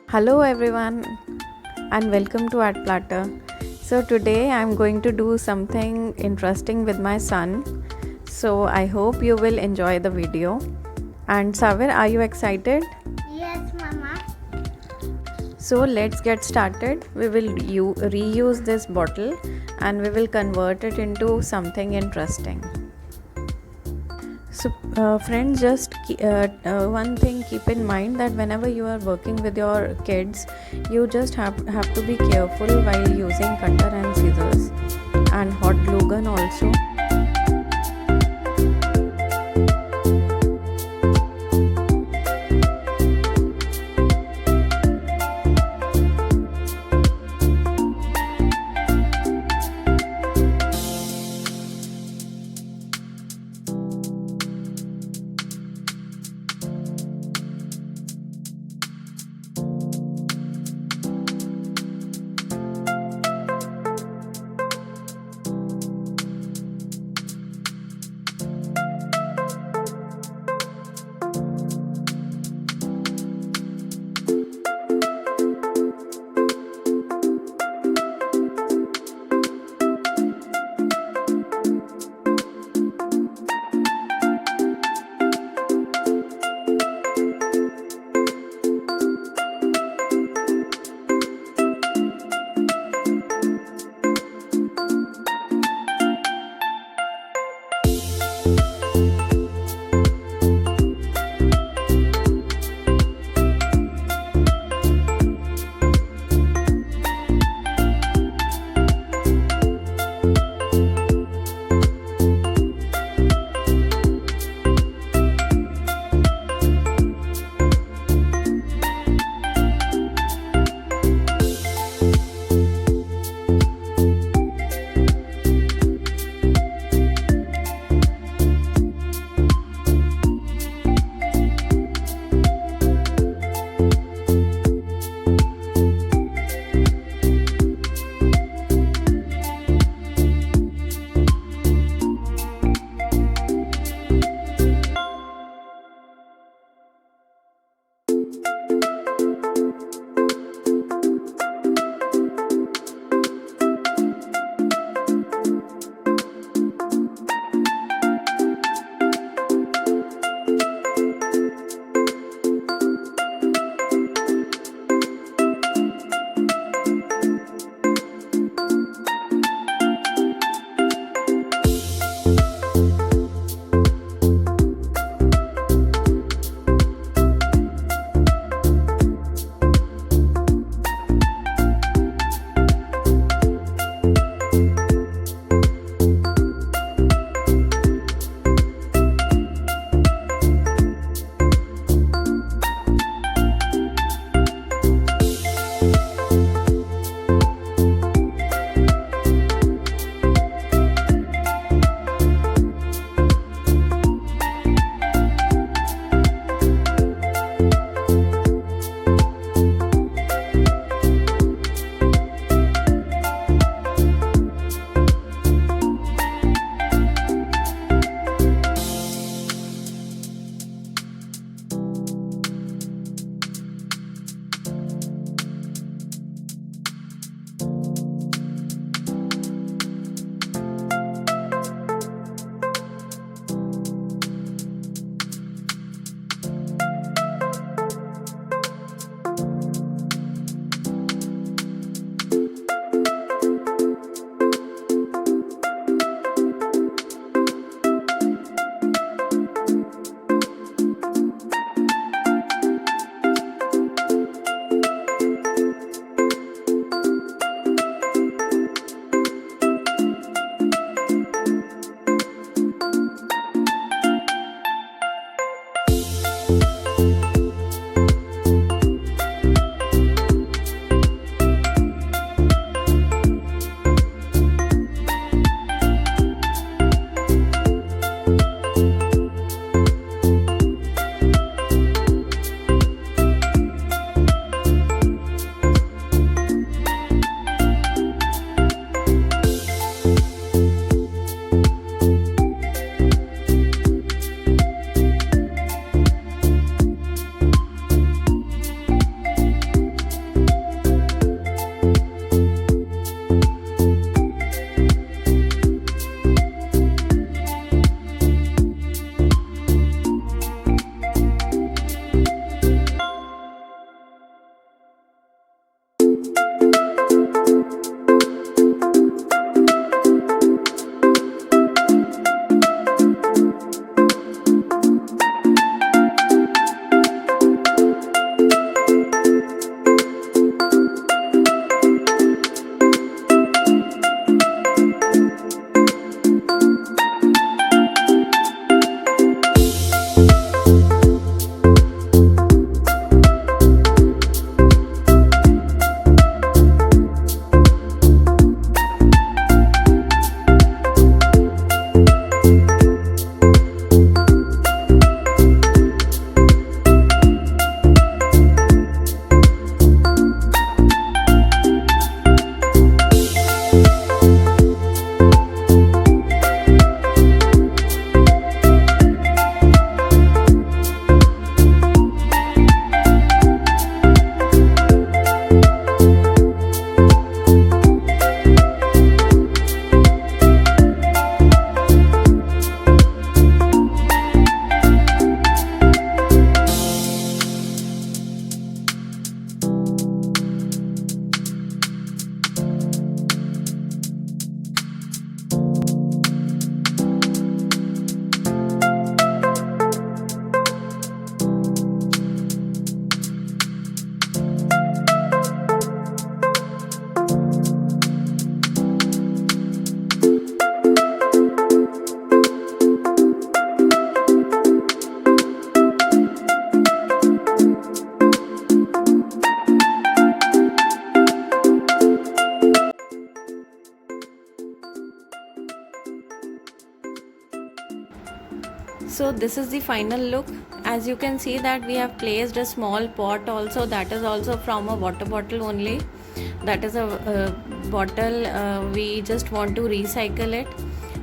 Hello everyone and welcome to Art Platter. So today I'm going to do something interesting with my son. So I hope you will enjoy the video. And Saver, are you excited? Yes, Mama. So let's get started. We will reuse this bottle and we will convert it into something interesting. So, friends, one thing keep in mind that whenever you are working with your kids, you just have to be careful while using cutter and scissors and hot glue gun also. So this is the final look. As you can see that we have placed a small pot also, that is also from a water bottle only. That is a bottle we just want to recycle it.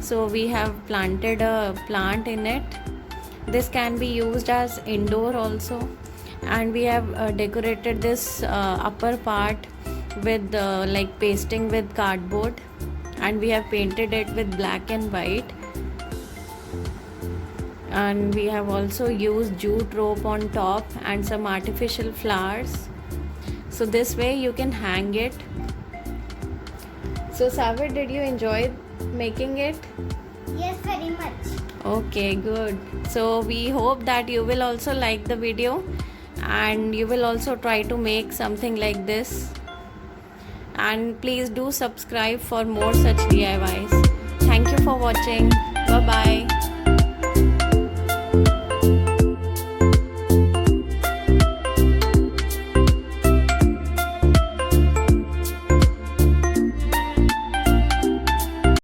So we have planted a plant in it. This can be used as indoor also. And we have decorated this upper part with like pasting with cardboard, and we have painted it with black and white. And we have also used jute rope on top and some artificial flowers, so this way you can hang it. So Saver, did you enjoy making it? Yes, very much. Okay, good. So we hope that you will also like the video and you will also try to make something like this. And please do subscribe for more such DIYs. Thank you for watching. Bye bye.